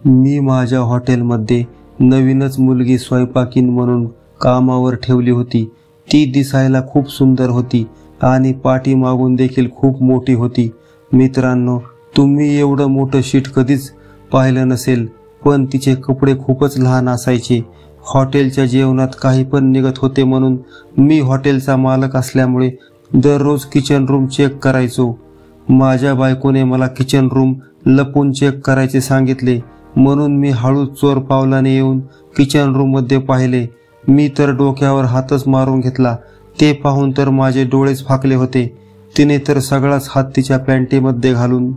मी माझ्या हॉटेलमध्ये नवीनच मुलगी स्वयंपाकीण म्हणून कामावर ठेवली होती। ती दिसायला खूप सुंदर होती आणि पाठीमागून देखील खूप मोठी होती। मित्रांनो, तुम्ही एवढं मोठं शीट कधीच पाहिलं नसेल, पण तिचे कपडे खूपच लहान असायचे। हॉटेलच्या जेवणात काही पण निघत होते म्हणून मी हॉटेलचा मालक असल्यामुळे दररोज किचन रूम चेक करायचो। माझ्या बायकोने मला किचन रूम लपून चेक करायचे सांगितले, म्हणून मी हळूच चोर पावलाने येऊन किचन रूम मध्ये पाहिले। मी तर डोक्यावर हातच मारून घेतला। ते पाहून तर माझे डोळेच फाकले होते। तिने तर सगळाच हात तिच्या पॅन्टीमध्ये घालून।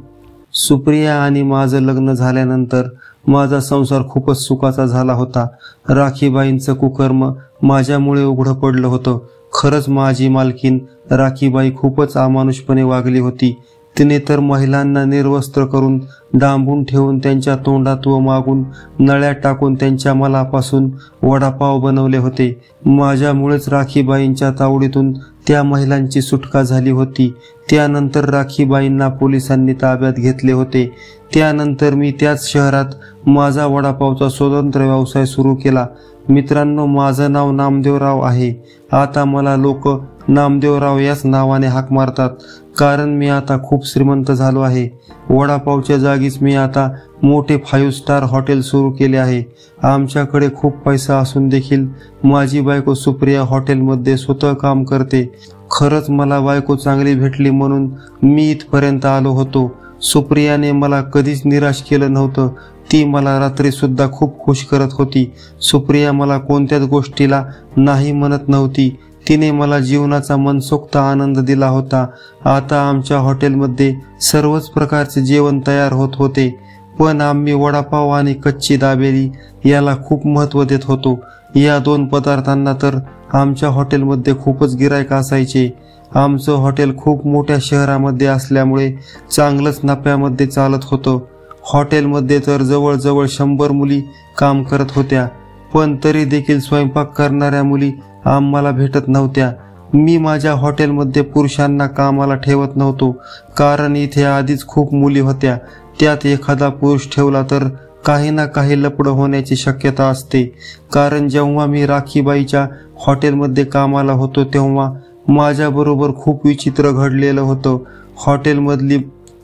सुप्रिया आणि माझं लग्न झाल्यानंतर माझा संसार खूपच सुखाचा झाला होता। राखीबाईंचं कुकर्म माझ्यामुळे उघडं पडलं होतं। खरंच माझी मालकीन राखीबाई खूपच अमानुषपणे वागली होती। तिने तर महिलांना निर्वस्त्र करून डांबून ठेवून त्यांच्या तोंडात व मागून नळ्या टाकून त्यांच्या मलापासून वडापाव बनवले होते। माझ्यामुळेच राखीबाईंच्या तावडीतून त्या महिलांची सुटका झाली होती। त्यानंतर राखीबाईंना पोलिसांनी ताब्यात घेतले होते। त्यानंतर मी त्याच शहरात माझा वडापावचा स्वतंत्र व्यवसाय सुरू केला। मित्रांनो, माझं नाव नामदेवराव आहे। आता मला लोक नामदेवराव याच नावाने हाक मारतात, कारण मी आता खूप श्रीमंत झालो आहे। वडापावच्या जागीच मी आता मोठे 5 स्टार हॉटेल सुरू केले आहे। आमच्याकडे खूप पैसा असून देखील माझी बायको सुप्रिया हॉटेलमध्ये स्वतः काम करते। खरंच मला बायको चांगली भेटली म्हणून मी इथपर्यंत आलो होतो। सुप्रियाने मला कधीच निराश केलं नव्हतं। ती मला रात्री सुद्धा खूप खुश करत होती। सुप्रिया मला कोणत्याच गोष्टीला नाही म्हणत नव्हती। तिने मला जीवनाचा मनसोक्त आनंद दिला होता। आता आमच्या हॉटेलमध्ये सर्वच प्रकारचे जेवण तयार होत होते, पण आम्ही वडापाव आणि कच्ची दाबेली याला खूप महत्त्व देत होतो। या 2 पदार्थांना तर आमच्या हॉटेलमध्ये खूपच गिराईक असायचे। आमचं हॉटेल खूप मोठ्या शहरामध्ये असल्यामुळे चांगलंच नफ्यामध्ये चालत होतं। हॉटेलमध्ये तर जवळजवळ 100 मुली काम करत होत्या, पण तरी देखील स्वयंपाक करणाऱ्या मुली आम्हाला भेटत नव्हत्या। मी माझ्या हॉटेलमध्ये पुरुषांना कामाला ठेवत नव्हतो, कारण इथे आधीच खूप मुली होत्या। त्यात एखादा पुरुष ठेवला तर काही ना काही लफडं होण्याची शक्यता असते। कारण जेव्हा मी राखीबाईच्या हॉटेलमध्ये कामाला होतो तेव्हा माझ्याबरोबर खूप विचित्र घडलेलं होतं। हॉटेलमधली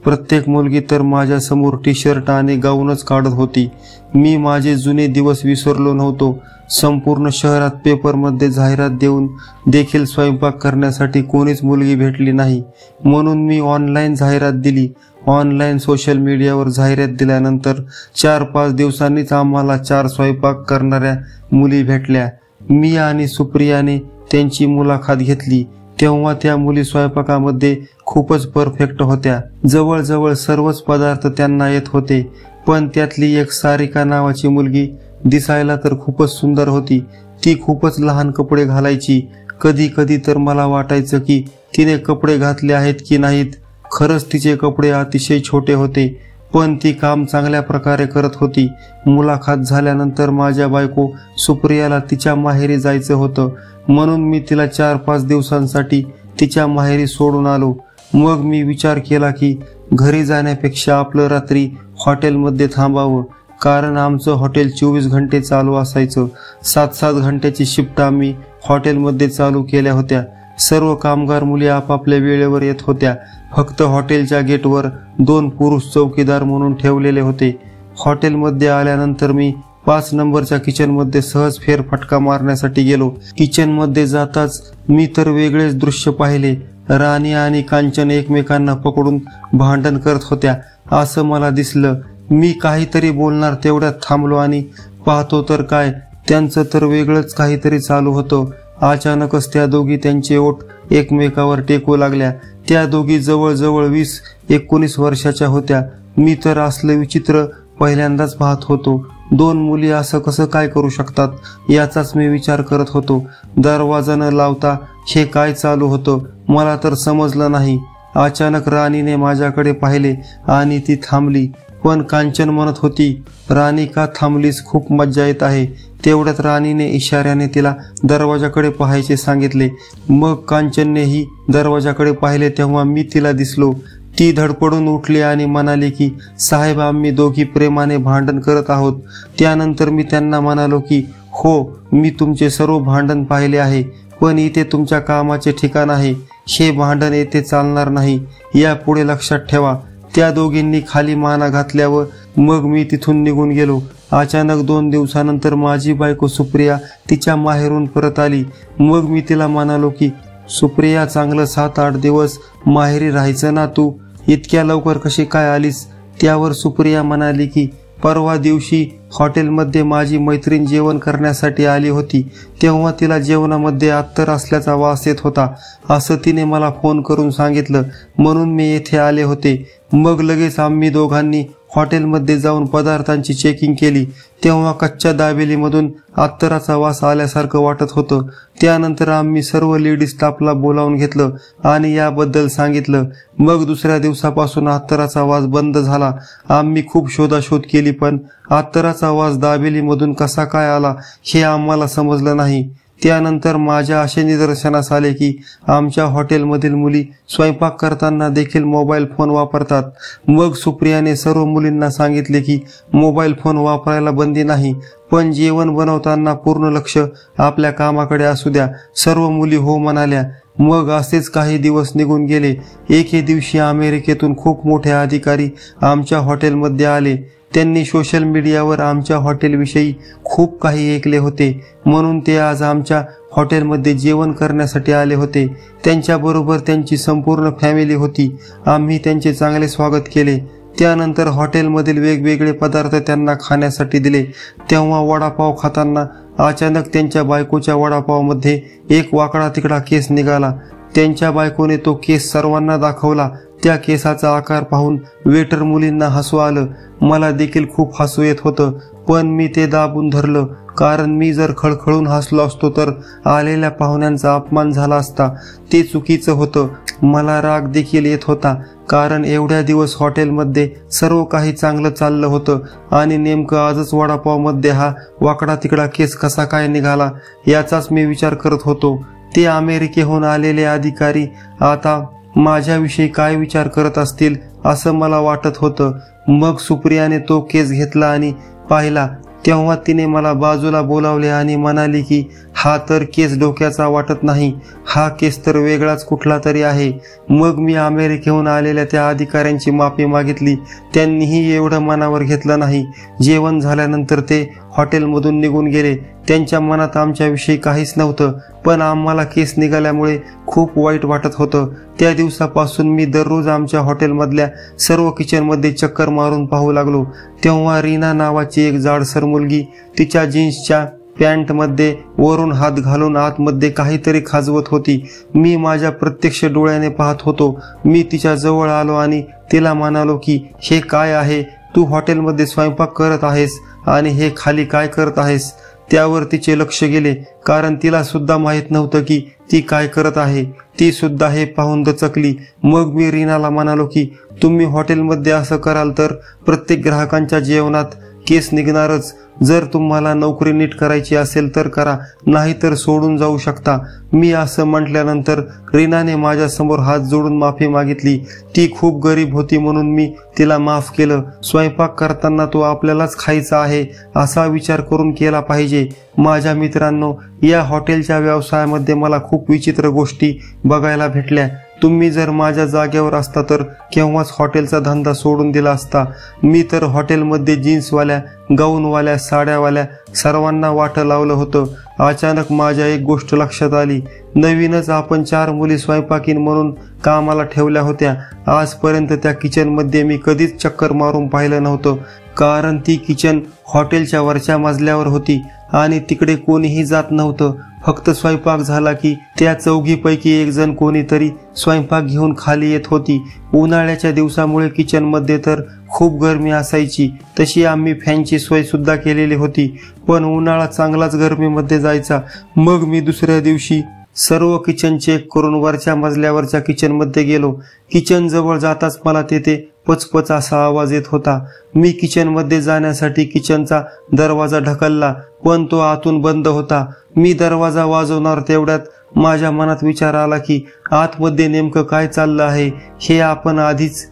प्रत्येक मुलगी तर माझ्या समोर टी-शर्ट आणि गाऊनच काढत होती। मी माझे जुने दिवस विसरलो नव्हतो। संपूर्ण शहरात पेपरमध्ये जाहिरात देऊन देखील स्वयंपाक करण्यासाठी कोणीच मुलगी भेटली नाही, म्हणून मी ऑनलाईन जाहिरात दिली। ऑनलाईन सोशल मीडियावर जाहिरात दिल्यानंतर 4-5 दिवसांनीच आम्हाला 4 स्वयंपाक करणाऱ्या मुली भेटल्या। मी आणि सुप्रियाने त्यांची मुलाखत घेतली, तेव्हा त्या मुली स्वयंपाकामध्ये खूपच परफेक्ट होत्या। जवळजवळ सर्वच पदार्थ त्यांना येत होते, पण त्यातली एक सारिका नावाची मुलगी दिसायला तर खूपच सुंदर होती। ती खूपच लहान कपडे घालायची। कधी कधी तर मला वाटायचं की तिने कपडे घातले आहेत की नाहीत। खरंच तिचे कपडे अतिशय छोटे होते, पण ती काम चांगल्या प्रकारे करत होती। मुलाखत झाल्यानंतर माझ्या बायको सुप्रियाला तिच्या माहेरी जायचं होतं, म्हणून मी तिला 4-5 दिवसांसाठी तिच्या माहेरी सोडून आलो। मग मी विचार केला की घरी जाण्यापेक्षा आपलं रात्री हॉटेलमध्ये थांबावं, कारण आमचं हॉटेल 24 घंटे चालू असायचं। 7-7 घंट्याची शिफ्ट आम्ही हॉटेलमध्ये चालू केल्या होत्या। सर्व कामगार मुली आपापल्या वेळेवर येत होत्या। फक्त हॉटेलच्या गेटवर 2 पुरुष चौकीदार म्हणून ठेवलेले होते। हॉटेलमध्ये आल्यानंतर मी 5 नंबरच्या किचनमध्ये सहज फेरफटका मारण्यासाठी गेलो। किचनमध्ये जाताच मी तर वेगळेच दृश्य पाहिले। राणी आणि कांचन एकमेकांना पकडून भांडण करत होत्या असं मला दिसलं। मी काहीतरी बोलणार तेवढ्यात थांबलो आणि पाहतो तर काय, त्यांचं तर वेगळंच काहीतरी चालू होतं। अचानकच त्या दोघी त्यांचे ओठ एकमेकावर टेकू लागल्या। त्या दोघी जवळजवळ 20-19 वर्षाच्या होत्या। मी तर असलं विचित्र पहिल्यांदाच पाहत होतो। 2 मुली असं कसं काय करू शकतात याचाच मी विचार करत होतो। दरवाजा न लावता हे काय चालू होतं मला तर समजलं नाही। अचानक राणीने माझ्याकडे पाहिले आणि ती थांबली, पण कांचन म्हणत होती, राणी का थांबलीस, खूप मज्जा येत आहे। तेवढ्यात राणीने इशाऱ्याने तिला दरवाजाकडे पाहायचे सांगितले। मग कांचननेही दरवाजाकडे पाहिले तेव्हा मी तिला दिसलो। ती धडपडून उठली आणि म्हणाली की साहेब, आम्ही दोघी प्रेमाने भांडण करत आहोत. त्यानंतर मी त्यांना म्हणालो की हो, मी तुमचे सर्व भांडण पाहिले आहे, पण इथे तुमच्या कामाचे ठिकाण आहे. हे भांडण येथे चालणार नाही, यापुढे लक्षात ठेवा. त्या दोघींनी खाली माना घातल्यावर मग मी तिथून निघून गेलो. अचानक 2 दिवसानंतर माझी बायको सुप्रिया तिच्या माहेरून परत आली. मग मी तिला म्हणालो की सुप्रिया, चांगलं 7-8 दिवस माहेरी राहायचं ना, तू इतक्या लवकर कशी काय आलीस? त्यावर सुप्रिया म्हणाली की परवा दिवशी हॉटेलमध्ये माझी मैत्रीण जेवण करण्यासाठी आली होती, तेव्हा तिला जेवणामध्ये अत्तर असल्याचा वास येत होता असं तिने मला फोन करून सांगितलं, म्हणून मी येथे आले होते. मग लगेच आम्ही दोघांनी हॉटेलमध्ये जाऊन पदार्थांची चेकिंग केली, तेव्हा कच्च्या दाबेलीमधून अत्तराचा वास आल्यासारखं वाटत होतं. त्यानंतर आम्ही सर्व लेडीज स्टाफला बोलावून घेतलं आणि याबद्दल सांगितलं. मग दुसऱ्या दिवसापासून अत्तराचा वास बंद झाला. आम्ही खूप शोधाशोध केली, पण अत्तराचा वास दाबेलीमधून कसा काय आला हे आम्हाला समजलं नाही. त्यानंतर माझ्या असे निदर्शनास आले की आमच्या हॉटेलमधील मुली स्वयंपाक करताना देखील मोबाईल फोन वापरतात. मग सुप्रियाने सर्व मुलींना सांगितले की मोबाईल फोन वापरायला बंदी नाही, पण जेवण बनवताना पूर्ण लक्ष आपल्या कामाकडे असू द्या. सर्व मुली हो म्हणाल्या. मग असेच काही दिवस निघून गेले. एके दिवशी अमेरिकेतून खूप मोठे अधिकारी आमच्या हॉटेलमध्ये आले. त्यांनी सोशल मीडियावर आमच्या हॉटेलविषयी खूप काही ऐकले होते, म्हणून ते आज आमच्या हॉटेलमध्ये जेवण करण्यासाठी आले होते. त्यांच्याबरोबर त्यांची संपूर्ण फॅमिली होती. आम्ही त्यांचे चांगले स्वागत केले. त्यानंतर हॉटेलमधील वेगवेगळे पदार्थ त्यांना खाण्यासाठी दिले. तेव्हा वडापाव खाताना अचानक त्यांच्या बायकोच्या वडापावमध्ये एक वाकडा तिकडा केस निघाला. त्यांच्या बायकोने तो केस सर्वांना दाखवला. त्या केसाचा आकार पाहून वेटर मुलींना हसू आलं. मला देखील खूप हसू येत होतं, पण मी ते दाबून धरलं, कारण मी जर खळखळून हसलो असतो तर आलेल्या पाहुण्यांचा अपमान झाला असता. ते चुकीचं होतं. मला राग देखील येत होता, कारण एवढ्या दिवस हॉटेलमध्ये सर्व काही चांगलं चाललं होतं आणि नेमकं आजच वडापावमध्ये हा वाकडा तिकडा केस कसा काय निघाला याचाच मी विचार करत होतो. ते अमेरिकेहून आलेले अधिकारी आता माझ्याविषयी काय विचार करत असतील असं मला वाटत होतं. मग सुप्रियाने तो केस घेतला आणि पाहिला. तेव्हा तिने मला बाजूला बोलावले आणि म्हणाली की हा तर केस डोक्याचा वाटत नाही, हा केस तर वेगळाच कुठला तरी आहे. मग मी अमेरिकेहून आलेल्या त्या अधिकाऱ्यांची माफी मागितली. त्यांनीही एवढं मनावर घेतलं नाही. जेवण झाल्यानंतर ते हॉटेलमधून निघून गेले. त्यांच्या मनात आमच्याविषयी काहीच नव्हतं, पण आम्हाला केस निघाल्यामुळे खूप वाईट वाटत होतं. त्या दिवसापासून मी दररोज आमच्या हॉटेलमधल्या सर्व किचनमध्ये चक्कर मारून पाहू लागलो. तेव्हा रीना नावाची एक जाडसर मुलगी तिच्या जीन्सच्या पॅन्टमध्ये वरून हात घालून आतमध्ये काहीतरी खाजवत होती. मी माझ्या प्रत्यक्ष डोळ्याने पाहत होतो. मी तिच्या जवळ आलो आणि तिला म्हणालो की हे काय आहे? तू हॉटेलमध्ये स्वयंपाक करत आहेस आणि हे खाली काय करत आहेस? त्यावर तिचे लक्ष गेले, कारण तिला सुद्धा माहित नव्हतं की ती काय करत आहे. ती सुद्धा हे पाहून दचकली. मग मी रीनाला म्हणालो की तुम्ही हॉटेलमध्ये असं कराल तर प्रत्येक ग्राहकांच्या जेवणात केस निघणारच. जर तुम्हाला नोकरी नीट करायची असेल तर करा, नाहीतर सोडून जाऊ शकता. मी असं म्हटल्यानंतर रीनाने माझ्या समोर हात जोडून माफी मागितली. ती खूप गरीब होती म्हणून मी तिला माफ केलं. स्वयंपाक करताना तो आपल्यालाच खायचा आहे असा विचार करून केला पाहिजे. माझ्या मित्रांनो, या हॉटेलच्या व्यवसायामध्ये मला खूप विचित्र गोष्टी बघायला भेटल्या. तुम्ही जर माझ्या जागेवर असता तर केव्हाच हॉटेलचा धंदा सोडून दिला असता. मी तर हॉटेलमध्ये जीन्सवाल्या, गाऊनवाल्या, साड्यावाल्या सर्वांना वाटं लावलं होतं. अचानक माझ्या एक गोष्ट लक्षात आली. नवीनच आपण 4 मुली स्वयंपाकीन म्हणून कामाला ठेवल्या होत्या. आजपर्यंत त्या किचनमध्ये मी कधीच चक्कर मारून पाहिलं नव्हतं, कारण ती किचन हॉटेलच्या वरच्या मजल्यावर होती आणि तिकडे कोणीही जात नव्हतं. फक्त स्वयंपाक झाला की त्या 4पैकी एक जण कोणीतरी स्वयंपाक घेऊन खाली येत होती. उन्हाळ्याच्या दिवसामुळे किचनमध्ये तर खूप गरमी असायची. तशी आम्ही फॅनची सोय सुद्धा केलेली होती, पण उन्हाळा चांगलाच गरमीमध्ये जायचा. मग मी दुसऱ्या दिवशी सर्व किचन चेक करून वरच्या मजल्यावरच्या किचनमध्ये गेलो. किचन जवळ जाताच मला तेथे पचपच असा आवाज येत होता. मी किचनमध्ये जाण्यासाठी किचनचा दरवाजा ढकलला, पण तो आतून बंद होता. मी दरवाजा वाजवणार तेवढ्यात माझ्या मनात विचार आला की आतमध्ये नेमकं काय चाललं आहे हे आपण आधीच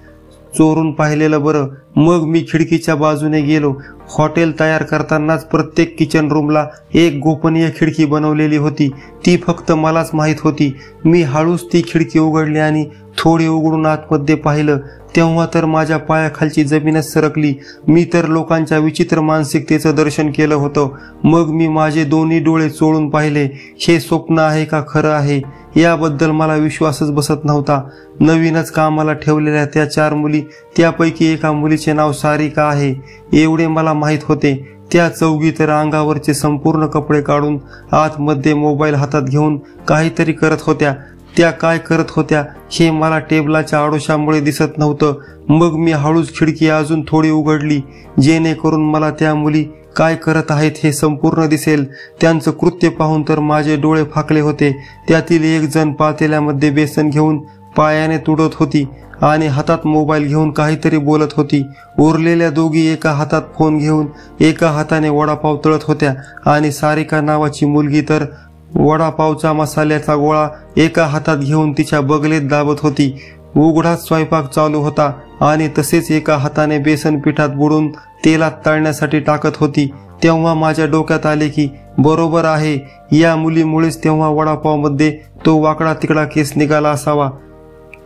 चोरून पाहिलेलं बरं. मग मी खिडकीच्या बाजूने गेलो. हॉटेल तयार करतानाच प्रत्येक किचन रूमला एक गोपनीय खिडकी बनवलेली होती. ती फक्त मलाच माहीत होती. मी हळूच ती खिडकी उघडली आणि थोडी उघडून आतमध्ये पाहिलं. तेव्हा तर माझ्या पायाखालची जमीनच सरकली. मी तर लोकांच्या विचित्र मानसिकतेचं दर्शन केलं होतं. मग मी माझे दोन्ही डोळे चोळून पाहिले. हे स्वप्न आहे का खरं आहे याबद्दल मला विश्वासच बसत नव्हता. नवीनच कामाला ठेवलेल्या त्या 4 मुली, त्यापैकी एका मुलीचे नाव सारिका आहे एवढे मला माहीत होते. त्या चौघी तर अंगावरचे संपूर्ण कपडे काढून आतमध्ये मोबाईल हातात घेऊन काहीतरी करत होत्या. त्या काय करत होत्या हे मला टेबलाच्या आडोशामुळे दिसत नव्हतं. मग मी हळूच खिडकी अजून थोडी उघडली जेणेकरून मला त्या मुली काय करत आहेत हे संपूर्ण दिसेल. त्यांचं कृत्य पाहून तर माझे डोळे फाकले होते. त्यातील एक जण पातेल्यामध्ये बेसन घेऊन पायाने तुडत होती आणि हातात मोबाईल घेऊन काहीतरी बोलत होती. उरलेल्या दोघी एका हातात फोन घेऊन एका हाताने वडापाव तळत होत्या आणि सारिका नावाची मुलगी तर वडापावचा मसाल्याचा गोळा एका हातात घेऊन तिच्या बगलेत दाबत होती. उघडाच स्वयंपाक चालू होता आणि तसेच एका हाताने बेसन पिठात बुडून तेलात तळण्यासाठी टाकत होती. तेव्हा माझ्या डोक्यात आले की बरोबर आहे, या मुलीमुळेच तेव्हा वडापावमध्ये तो वाकडा तिकडा केस निघाला असावा.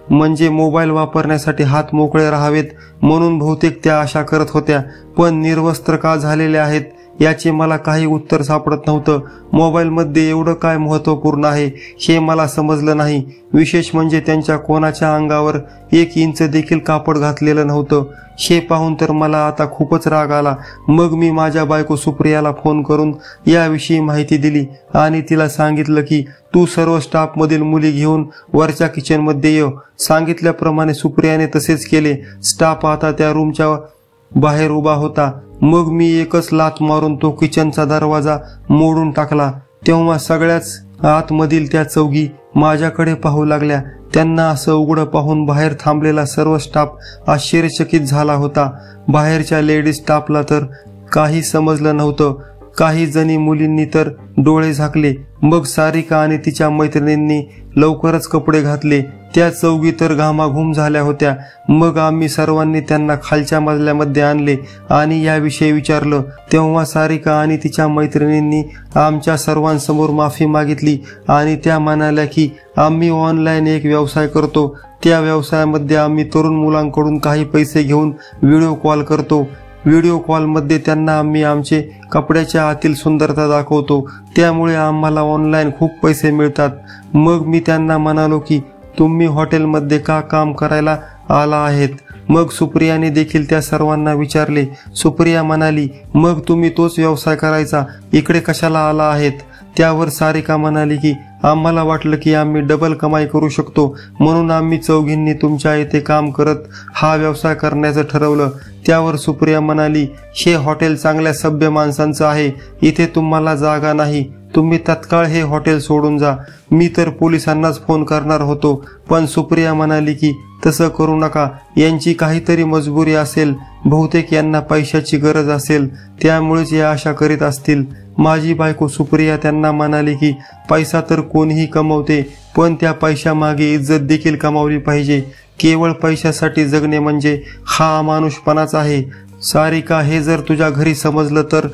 म्हणजे मोबाईल वापरण्यासाठी हात मोकळे राहावेत म्हणून बहुतेक त्या आशा करत होत्या. पण निर्वस्त्र का झालेल्या आहेत याचे मला काही उत्तर सापडत नव्हतं. मोबाईलमध्ये एवढं काय महत्त्वपूर्ण आहे हे मला समजलं नाही. विशेष म्हणजे त्यांच्या कोणाच्या अंगावर 1 इंच देखील कापड घातलेलं नव्हतं. हे पाहून तर मला आता खूपच राग आला. मग मी माझ्या बायको सुप्रियाला फोन करून याविषयी माहिती दिली आणि तिला सांगितलं की तू सर्व स्टाफमधील मुली घेऊन वरच्या किचनमध्ये ये. सांगितल्याप्रमाणे सुप्रियाने तसेच केले. स्टाफ आता त्या रूमच्या बाहेर उभा होता. मग मी एकच लाथ मारून तो किचनचा दरवाजा मोडून टाकला. तेव्हा सगळ्याच आतमधील त्या चौघी माझ्याकडे पाहू लागल्या. त्यांना असं उघडं पाहून बाहेर थांबलेला सर्व स्टाफ आश्चर्यचकित झाला होता. बाहेरच्या लेडीज स्टाफला तर काही समजलं नव्हतं. काही जणी मुलींनी तर डोळे झाकले. मग सारिका आणि तिच्या मैत्रिणींनी लवकरच कपडे घातले. त्या चौघी तर घामाघूम झाल्या होत्या. मग आम्ही सर्वांनी त्यांना खालच्या मजल्यामध्ये आणले आणि याविषयी विचारलं. तेव्हा सारिका आणि तिच्या मैत्रिणींनी आमच्या सर्वांसमोर माफी मागितली आणि त्या म्हणाल्या की आम्ही ऑनलाईन एक व्यवसाय करतो. त्या व्यवसायामध्ये आम्ही तरुण मुलांकडून काही पैसे घेऊन व्हिडिओ कॉल करतो. व्हिडिओ कॉलमध्ये त्यांना आम्ही आमचे कपड्याच्या आतील सुंदरता दाखवतो. त्यामुळे आम्हाला ऑनलाईन खूप पैसे मिळतात. मग मी त्यांना म्हणालो की तुम्ही हॉटेलमध्ये का काम करायला आला आहेत. मग सुप्रियाने देखील त्या सर्वांना विचारले. सुप्रिया म्हणाली, मग तुम्ही तोच व्यवसाय करायचा, इकडे कशाला आला आहेत. त्यावर सारिका म्हणाली की आम्हाला वाटलं की आम्ही डबल कमाई करू शकतो म्हणून आम्ही चौघींनी तुमच्या इथे काम करत हा व्यवसाय करण्याचं ठरवलं. त्यावर सुप्रिया म्हणाली, हे हॉटेल चांगल्या सभ्य माणसांचं आहे, इथे तुम्हाला जागा नाही, तुम्ही तत्काळ हे हॉटेल सोडून जा. मी तर पोलिसांनाच फोन करणार होतो. पण सुप्रिया म्हणाली की तसं करू नका, यांची काहीतरी मजबुरी असेल, बहुतेक यांना पैशाची गरज असेल, त्यामुळेच या आशा करीत असतील. माझी बायको सुप्रिया त्यांना म्हणाली की पैसा तर कोणीही कमवते, पण त्या पैशामागे इज्जत देखील कमावली पाहिजे. केवळ पैशासाठी जगणे म्हणजे हा अमानुषपणाच आहे. सारिका, हे जर तुझ्या घरी समजलं तर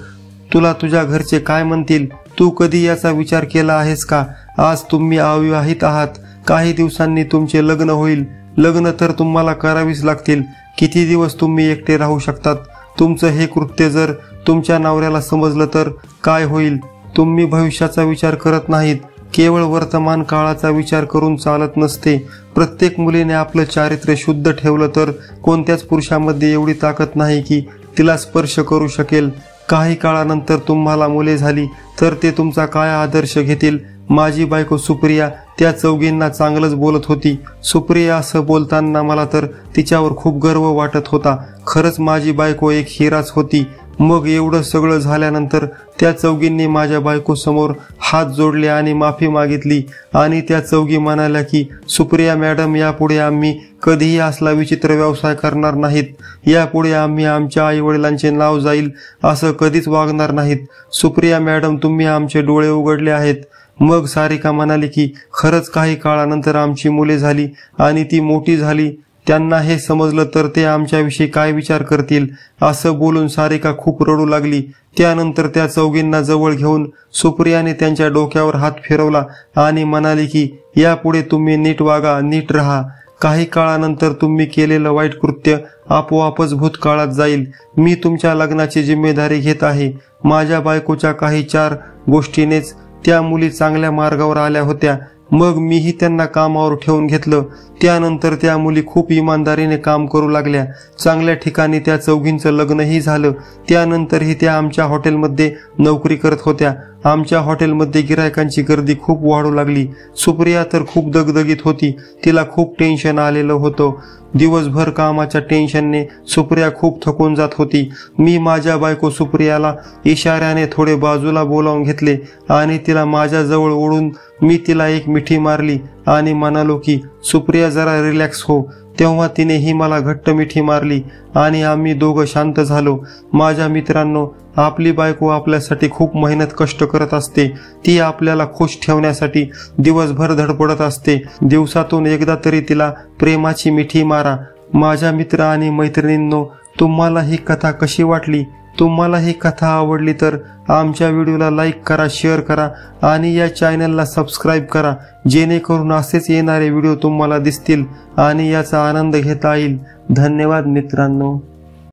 तुला तुझ्या घरचे काय म्हणतील. तू कधी याचा विचार केला आहेस का? आज तुम्ही अविवाहित आहात, काही दिवसांनी तुमचे लग्न होईल. लग्न तर तुम्हाला करावीच लागतील. किती दिवस तुम्ही एकटे राहू शकतात? तुमचं हे कृत्य जर तुमच्या नवऱ्याला समजलं तर काय होईल? तुम्ही भविष्याचा विचार करत नाहीत, केवळ वर्तमान काळाचा विचार करून चालत नसते. प्रत्येक मुलीने आपलं चारित्र्य शुद्ध ठेवलं तर कोणत्याच पुरुषामध्ये एवढी ताकद नाही की तिला स्पर्श करू शकेल. काही काळानंतर तुम्हाला मुले झाली तर ते तुमचा काय आदर्श घेतील. माझी बायको सुप्रिया त्या चौघींना चांगलंच बोलत होती. सुप्रिया असं बोलताना मला तर तिच्यावर खूप गर्व वाटत होता. खरंच माझी बायको एक हिराच होती. मग एवढं सगळं झाल्यानंतर त्या चौघींनी माझ्या बायको समोर हात जोडले आणि माफी मागितली आणि त्या चौघी म्हणाल्या की सुप्रिया मॅडम, यापुढे आम्ही कधीही असला विचित्र व्यवसाय करणार नाहीत. यापुढे आम्ही आमच्या आई वडिलांचे नाव जाईल असं कधीच वागणार नाहीत. सुप्रिया मॅडम, तुम्ही आमचे डोळे उघडले आहेत. मग सारिका म्हणाली की खरंच काही काळानंतर आमची मुले झाली आणि ती मोठी झाली, त्यांना हे समजलं तर ते आमच्याविषयी काय विचार करतील. असं बोलून सारिका खूप रडू लागली. त्यानंतर त्या चौघींना जवळ घेऊन सुप्रियाने त्यांच्या डोक्यावर हात फिरवला आणि म्हणाली की यापुढे तुम्ही नीट वागा, नीट राहा. काही काळानंतर तुम्ही केलेलं वाईट कृत्य आपोआपच भूतकाळात जाईल. मी तुमच्या लग्नाची जिम्मेदारी घेत आहे. माझ्या बायकोच्या काही 4 गोष्टीनेच त्या मुली चांगल्या मार्गावर आल्या होत्या. मग मीही त्यांना कामावर ठेवून घेतलं. त्यानंतर त्या मुली खूप इमानदारीने काम करू लागल्या. चांगल्या ठिकाणी त्या चौघींचं लग्नही झालं. त्यानंतरही त्या आमच्या हॉटेलमध्ये नोकरी करत होत्या. आमच्या हॉटेलमध्ये गिरायकांची गर्दी खूप वाढू लागली. सुप्रिया तर खूप दगदगीत होती. तिला खूप टेन्शन आलेलं होतं. दिवसभर कामाच्या टेन्शनने सुप्रिया खूप थकून जात होती. मी माझ्या बायको सुप्रियाला इशाऱ्याने थोडे बाजूला बोलावून घेतले आणि तिला माझ्याजवळ ओढून मी तिला एक मिठी मारली आणि म्हणालो की सुप्रिया जरा रिलॅक्स हो. तेव्हा तिनेही मला घट्ट मिठी मारली आणि आम्ही दोघं शांत झालो. माझ्या मित्रांनो, आपली बायको आपल्यासाठी खूप मेहनत कष्ट करत असते. ती आपल्याला खुश ठेवण्यासाठी दिवसभर धडपडत असते. दिवसातून एकदा तरी तिला प्रेमाची मिठी मारा. माझ्या मित्र आणि मैत्रिणींनो, तुम्हाला ही कथा कशी वाटली? तुम्हाला ही कथा आवडली तर आमच्या व्हिडिओला लाईक करा, शेअर करा आणि या चॅनलला सबस्क्राईब करा, जेणेकरून असेच येणारे व्हिडिओ तुम्हाला दिसतील आणि याचा आनंद घेता येईल. धन्यवाद मित्रांनो.